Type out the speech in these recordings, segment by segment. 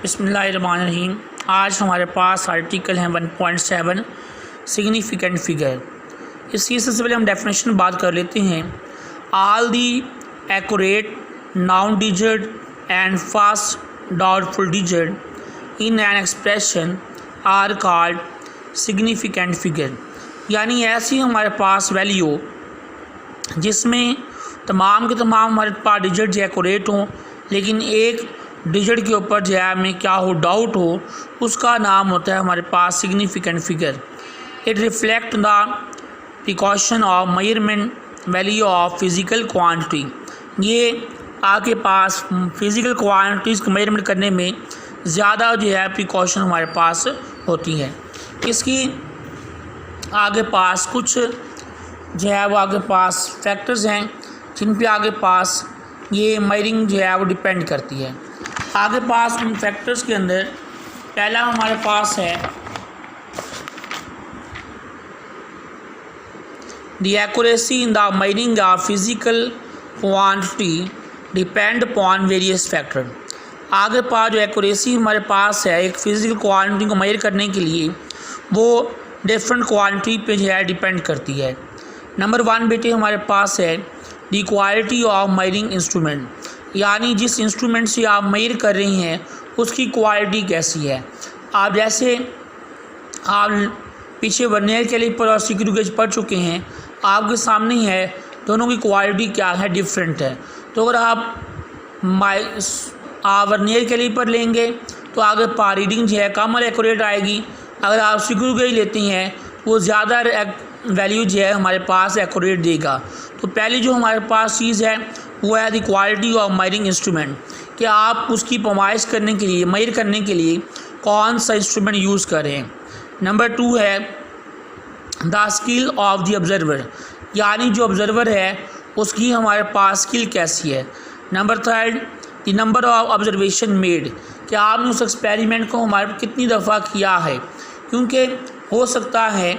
बिस्मिल्लाहिर्रहमानिर्रहीम। आज हमारे पास आर्टिकल है 1.7 सिग्निफिकेंट फिगर। इस चीज़ से पहले हम डेफिनेशन बात कर लेते हैं। All the accurate known digit and first doubtful digit in an expression are called significant figure. यानी ऐसी हमारे पास वैल्यू जिसमें तमाम के तमाम हमारे पास डिजिट जो एक्यूरेट हों, लेकिन एक डिजिट के ऊपर जो है हमें क्या हो, डाउट हो, उसका नाम होता है हमारे पास significant figure. It reflect the precaution of measurement value of physical quantity. ये आपके पास फिज़िकल क्वांटिटीज़ को मेजरमेंट करने में ज़्यादा जो है प्रिकॉशन हमारे पास होती है। इसकी आगे पास कुछ जो है वो आगे पास फैक्टर्स हैं जिन पे आगे पास ये मेजरिंग जो है वो डिपेंड करती है। आगे पास उन फैक्टर्स के अंदर पहला हमारे पास है the accuracy in the measuring of physical quantity depend upon various factor. आगे पास जो एक्यूरेसी हमारे पास है एक फिज़िकल क्वांटिटी को मेजर करने के लिए, वो डिफरेंट क्वांटिटी पे जो है डिपेंड करती है। नंबर 1 बेटे हमारे पास है the quality of measuring instrument, यानी जिस इंस्ट्रूमेंट से आप मेजर कर रही हैं उसकी क्वालिटी कैसी है। आप जैसे आप पीछे वर्नियर कैलिपर और स्क्रू गेज पढ़ चुके हैं, आपके सामने है दोनों की क्वालिटी क्या है, डिफरेंट है। तो अगर आप वर्नियर कैलिपर लेंगे तो आगे पा रीडिंग जो है कम और एक्यूरेट आएगी। अगर आप स्क्रू गेज लेती हैं वो ज़्यादा वैल्यू जो है हमारे पास एक्यूरेट देगा। तो पहली जो हमारे पास चीज़ है वो है the quality of measuring instrument, कि आप उसकी पैमाइश करने के लिए, मेजर करने के लिए कौन सा इंस्ट्रूमेंट यूज़ करें। नंबर 2 है the skill of the observer, यानी जो ऑब्जर्वर है उसकी हमारे पास स्किल कैसी है। Number 3 the number of observation made, कि आपने उस एक्सपेरिमेंट को हमारे कितनी दफ़ा किया है, क्योंकि हो सकता है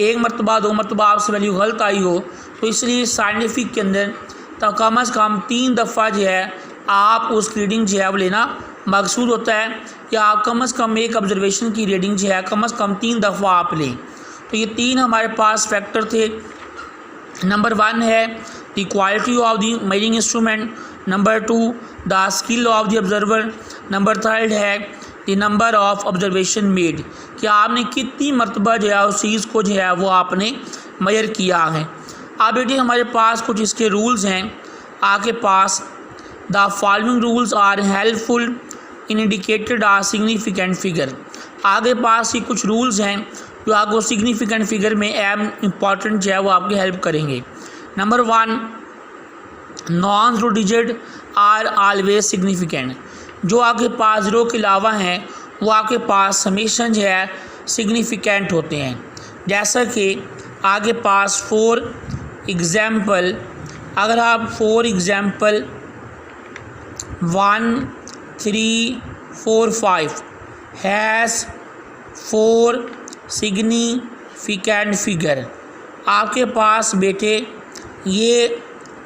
एक मरतबा 2 मरतबा आपसे वैल्यू गलत आई हो, तो इसलिए साइंटिफिक के अंदर तो कम अज़ कम 3 दफ़ा जो है आप उस रीडिंग जो है वो लेना मकसूद होता है कि आप कम अज़ कम एक ऑब्जर्वेशन की रीडिंग जो है कम अज़ कम 3 दफ़ा आप लें। तो ये 3 हमारे पास फैक्टर थे। नंबर 1 है the quality of the measuring instrument, number 2 the skill of the observer, number 3 है the number of observation made, कि आपने कितनी मरतबा जो है उस चीज़ को जो है वो आपने मेजर किया है। अब बेटे हमारे पास कुछ इसके रूल्स हैं। आगे पास the following rules are helpful in indicated are significant figure. आगे पास ही कुछ रूल्स हैं जो आपको सिग्निफिकेंट फिगर में एम इम्पॉर्टेंट जो है वो आपकी हेल्प करेंगे। Number 1 non zero digit are always significant, जो आपके पास ज़ीरो के अलावा हैं वो आपके पास हमेशा जो है सिग्निफिकेंट होते हैं। जैसा कि आगे पास फॉर एग्ज़ाम्पल, अगर आप for example 1 3 4 5 has 4 significant figure, आपके पास बेटे ये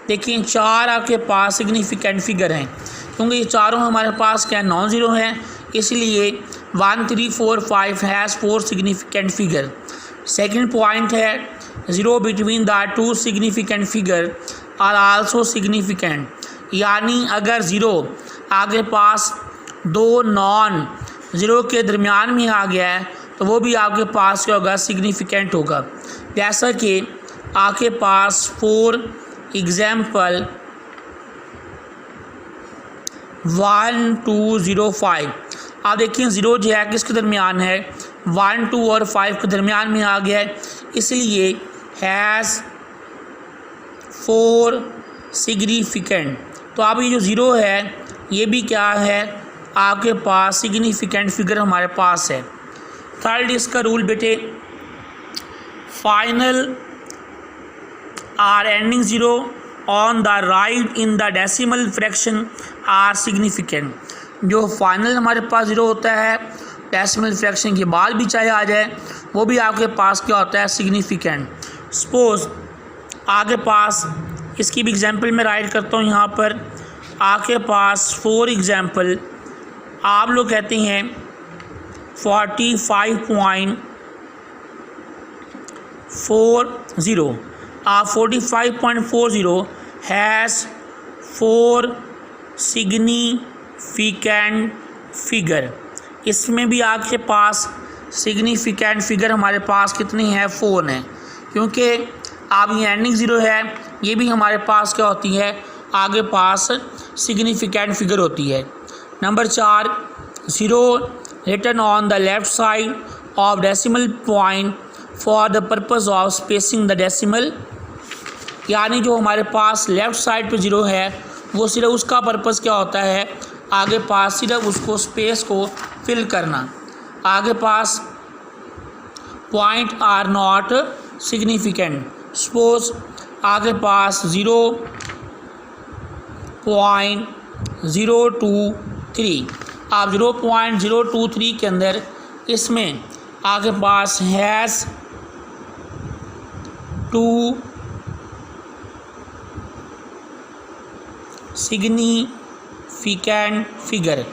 देखिए 4 आपके पास सिग्निफिकेंट फिगर हैं, क्योंकि ये चारों हमारे पास क्या नॉन ज़ीरो हैं, इसलिए 1 3 4 5 has 4 significant figure. Second point है zero between the 2 significant figure are also significant, यानी अगर ज़ीरो आगे पास 2 नॉन ज़ीरो के दरमियान में आ गया है तो वो भी आपके पास क्या होगा, सिग्निफिकेंट होगा। जैसा कि आपके पास फॉर एग्ज़ाम्पल 1 2 0 5, आप देखिए ज़ीरो जो है किसके दरमियान है, 1 2 और 5 के दरमियान में आ गया है, इसलिए हैज़ 4 सिग्निफिकेंट। तो अब ये जो ज़ीरो है ये भी क्या है, आपके पास सिग्निफिकेंट फिगर हमारे पास है। थर्ड इसका रूल बेटे final or ending zero on the right in the decimal fraction are significant. जो फाइनल हमारे पास ज़ीरो होता है डेसिमल फ्रैक्शन के बाद भी चाहे आ जाए, वो भी आपके पास क्या होता है, सिग्निफिकेंट। सपोज आगे पास इसकी भी एग्जांपल मैं राइट करता हूँ यहाँ पर, आपके पास फॉर एग्जांपल आप लोग कहते हैं 45.40, आप 45.40 हैज़ 4 सिग्निफिकेंट फिगर। इसमें भी आपके पास सिग्निफिकेंट फिगर हमारे पास कितनी है, 4 है, क्योंकि आप ये एंडिंग 0 है, ये भी हमारे पास क्या होती है, आगे पास सिग्निफिकेंट फिगर होती है। Number 4, 0 written on the left side of decimal point for the purpose of spacing the decimal, यानी जो हमारे पास लेफ़्ट साइड पे 0 है वो सिर्फ उसका पर्पस क्या होता है, आगे पास सिर्फ उसको स्पेस को फिल करना। आगे पास point are not significant, suppose आगे पास 0.023, आप 0.023 के अंदर इसमें आगे पास हैज़ 2 सिग्निफिकेंट फिगर,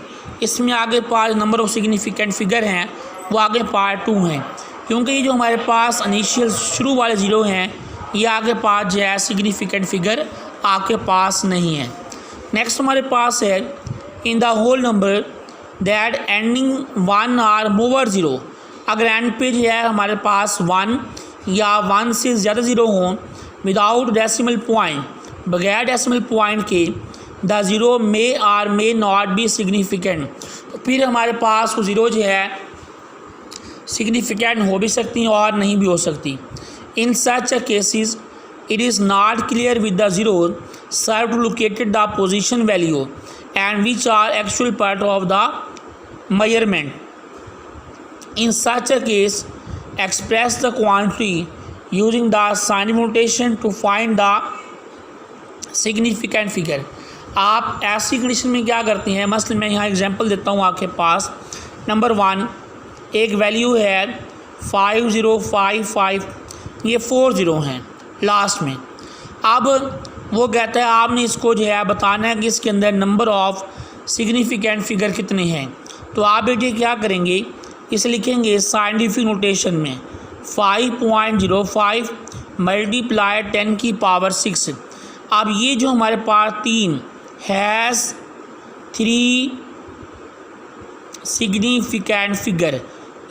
इसमें आगे पास नंबर ऑफ सिग्निफिकेंट फिगर हैं वो आगे पास 2 हैं, क्योंकि ये जो हमारे पास इनिशियल शुरू वाले 0 हैं ये आगे पास जो है सिग्निफिकेंट फिगर आपके पास नहीं है। नेक्स्ट हमारे पास है in the whole number that ending 1 or more 0, अगर एंड पे जो है हमारे पास 1 या 1 से ज़्यादा 0 हों विदाउट डेसिमल पॉइंट, बगैर डेसिमल पॉइंट के, the 0 may or may not be significant, तो फिर हमारे पास वो 0 जो है सिग्निफिकेंट हो भी सकती हैं और नहीं भी हो सकती। In such a cases it is not clear with the 0 serve to located the position value and which are actual part of the measurement. In such a case, express the quantity using the scientific notation to find the significant figure। आप ऐसी condition में क्या करते हैं, मसलन मैं यहाँ example देता हूँ आपके पास। नंबर 1 एक वैल्यू है 5055, ये 40 हैं लास्ट में। अब वो कहता है आपने इसको जो है बताना है कि इसके अंदर नंबर ऑफ सिग्निफिकेंट फिगर कितने हैं। तो आप बेटे क्या करेंगे, इसे लिखेंगे साइंटिफिक नोटेशन में 5.05 मल्टीप्लाई 10 की पावर 6। अब ये जो हमारे पास 3 हैज़ 3 सिग्निफिकेंट फिगर,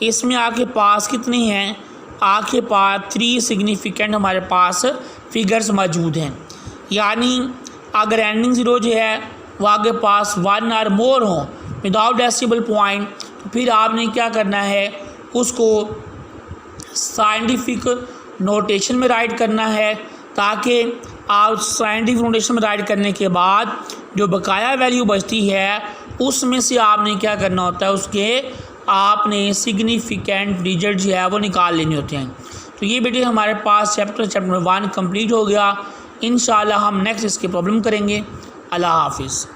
इसमें आपके पास कितने हैं, आपके पास 3 सिग्निफिकेंट हमारे पास फिगर्स मौजूद हैं। यानी अगर एंडिंग 0 जो है वो आगे पास 1 और मोर हो विदाउट डेसिमल पॉइंट, तो फिर आपने क्या करना है, उसको साइंटिफिक नोटेशन में राइट करना है, ताकि आप साइंटिफिक नोटेशन में राइट करने के बाद जो बकाया वैल्यू बचती है उसमें से आपने क्या करना होता है, उसके आपने सिग्निफिकेंट डिजिट जो है वो निकाल लेने होते हैं। तो ये बेटे हमारे पास चैप्टर 1 कंप्लीट हो गया। इंशाल्लाह हम नेक्स्ट इसकी प्रॉब्लम करेंगे। अल्लाह हाफिज़।